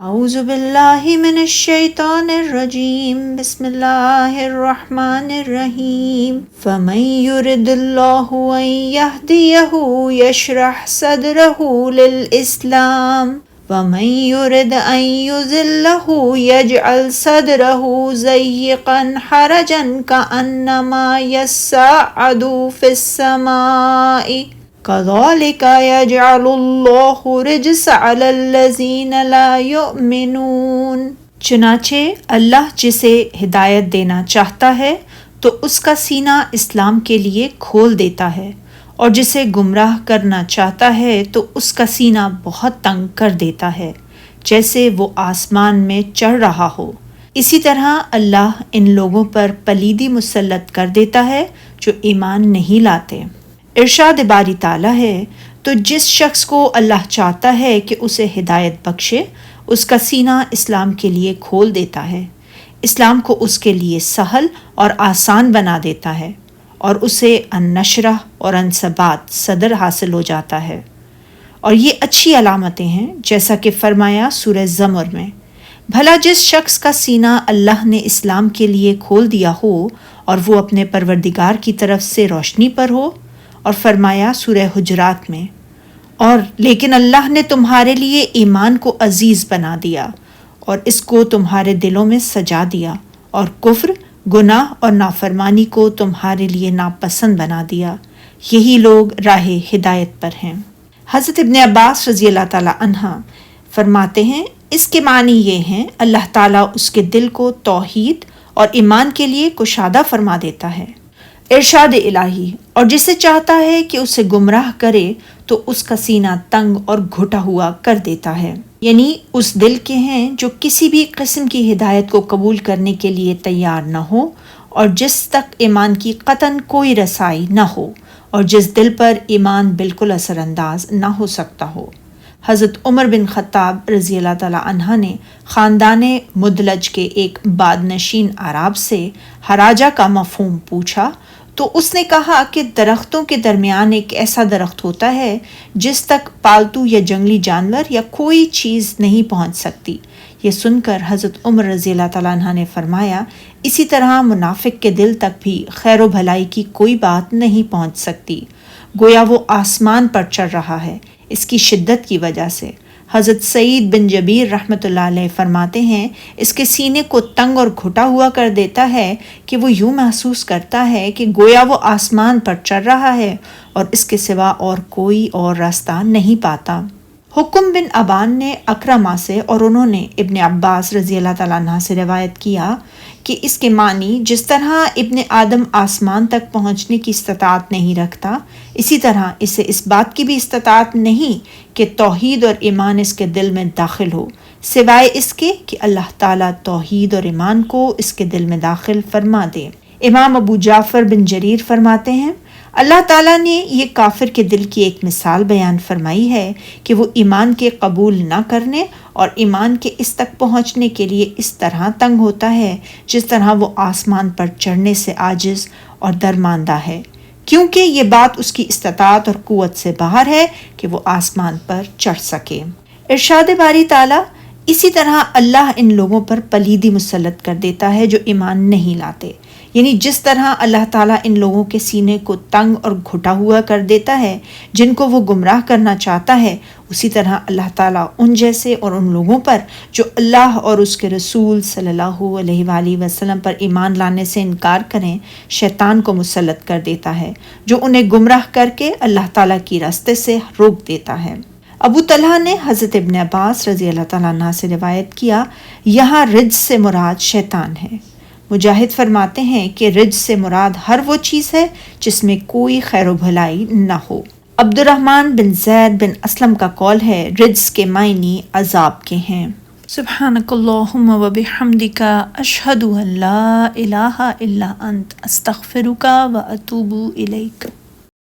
اعوذ باللہ من الشیطان الرجیم بسم اللہ الرحمن الرحیم فمن یرد اللہ ان یہدیہ یشرح صدرہ للاسلام ومن یرد ان یضلہ یجعل صدرہ ضیقا حرجا کأنما یصعد فی السماء کذالک یجعل اللہ الرجس علی الذین لا یؤمنون۔ چنانچہ اللہ جسے ہدایت دینا چاہتا ہے تو اس کا سینہ اسلام کے لیے کھول دیتا ہے، اور جسے گمراہ کرنا چاہتا ہے تو اس کا سینہ بہت تنگ کر دیتا ہے، جیسے وہ آسمان میں چڑھ رہا ہو۔ اسی طرح اللہ ان لوگوں پر پلیدی مسلط کر دیتا ہے جو ایمان نہیں لاتے۔ ارشاد باری تعالیٰ ہے، تو جس شخص کو اللہ چاہتا ہے کہ اسے ہدایت بخشے، اس کا سینہ اسلام کے لیے کھول دیتا ہے، اسلام کو اس کے لیے سہل اور آسان بنا دیتا ہے، اور اسے النشرح اور انثبات صدر حاصل ہو جاتا ہے۔ اور یہ اچھی علامتیں ہیں، جیسا کہ فرمایا سورہ زمر میں، بھلا جس شخص کا سینہ اللہ نے اسلام کے لیے کھول دیا ہو اور وہ اپنے پروردگار کی طرف سے روشنی پر ہو۔ اور فرمایا سورہ حجرات میں، اور لیکن اللہ نے تمہارے لیے ایمان کو عزیز بنا دیا اور اس کو تمہارے دلوں میں سجا دیا، اور کفر، گناہ اور نافرمانی کو تمہارے لیے ناپسند بنا دیا، یہی لوگ راہ ہدایت پر ہیں۔ حضرت ابن عباس رضی اللہ تعالی عنہ فرماتے ہیں، اس کے معنی یہ ہیں، اللہ تعالیٰ اس کے دل کو توحید اور ایمان کے لیے کشادہ فرما دیتا ہے۔ ارشاد الہی، اور جسے چاہتا ہے کہ اسے گمراہ کرے تو اس کا سینہ تنگ اور گھٹا ہوا کر دیتا ہے، یعنی اس دل کے ہیں جو کسی بھی قسم کی ہدایت کو قبول کرنے کے لیے تیار نہ ہو، اور جس تک ایمان کی قطعاً کوئی رسائی نہ ہو، اور جس دل پر ایمان بالکل اثر انداز نہ ہو سکتا ہو۔ حضرت عمر بن خطاب رضی اللہ تعالیٰ عنہ نے خاندان مدلج کے ایک بادنشین عراب سے حراجہ کا مفہوم پوچھا تو اس نے کہا کہ درختوں کے درمیان ایک ایسا درخت ہوتا ہے جس تک پالتو یا جنگلی جانور یا کوئی چیز نہیں پہنچ سکتی۔ یہ سن کر حضرت عمر رضی اللہ تعالیٰ عنہ نے فرمایا، اسی طرح منافق کے دل تک بھی خیر و بھلائی کی کوئی بات نہیں پہنچ سکتی، گویا وہ آسمان پر چڑھ رہا ہے اس کی شدت کی وجہ سے۔ حضرت سعید بن جبیر رحمۃ اللہ علیہ فرماتے ہیں، اس کے سینے کو تنگ اور گھٹا ہوا کر دیتا ہے کہ وہ یوں محسوس کرتا ہے کہ گویا وہ آسمان پر چڑھ رہا ہے اور اس کے سوا اور کوئی اور راستہ نہیں پاتا۔ حکم بن ابان نے اکرمہ سے اور انہوں نے ابن عباس رضی اللہ تعالیٰ عنہ سے روایت کیا کہ اس کے معنی، جس طرح ابن آدم آسمان تک پہنچنے کی استطاعت نہیں رکھتا، اسی طرح اسے اس بات کی بھی استطاعت نہیں کہ توحید اور ایمان اس کے دل میں داخل ہو، سوائے اس کے کہ اللہ تعالیٰ توحید اور ایمان کو اس کے دل میں داخل فرما دے۔ امام ابو جعفر بن جریر فرماتے ہیں، اللہ تعالیٰ نے یہ کافر کے دل کی ایک مثال بیان فرمائی ہے کہ وہ ایمان کے قبول نہ کرنے اور ایمان کے اس تک پہنچنے کے لیے اس طرح تنگ ہوتا ہے جس طرح وہ آسمان پر چڑھنے سے عاجز اور درماندہ ہے، کیونکہ یہ بات اس کی استطاعت اور قوت سے باہر ہے کہ وہ آسمان پر چڑھ سکے۔ ارشاد باری تعالیٰ، اسی طرح اللہ ان لوگوں پر پلیدی مسلط کر دیتا ہے جو ایمان نہیں لاتے، یعنی جس طرح اللہ تعالیٰ ان لوگوں کے سینے کو تنگ اور گھٹا ہوا کر دیتا ہے جن کو وہ گمراہ کرنا چاہتا ہے، اسی طرح اللہ تعالیٰ ان جیسے اور ان لوگوں پر جو اللہ اور اس کے رسول صلی اللہ علیہ وآلہ وسلم پر ایمان لانے سے انکار کریں، شیطان کو مسلط کر دیتا ہے جو انہیں گمراہ کر کے اللہ تعالیٰ کی راستے سے روک دیتا ہے۔ ابو طلحہ نے حضرت ابن عباس رضی اللہ تعالیٰ عنہ سے روایت کیا، یہاں رجس سے مراد شیطان ہے۔ مجاہد فرماتے ہیں کہ رجس سے مراد ہر وہ چیز ہے جس میں کوئی خیر و بھلائی نہ ہو۔ عبد الرحمن بن زید بن اسلم کا قول ہے، رجس کے معنی عذاب کے ہیں۔ سبحانک اللہم و بحمدک، اشہد ان لا الہ الا انت، استغفرک و اتوب الیک۔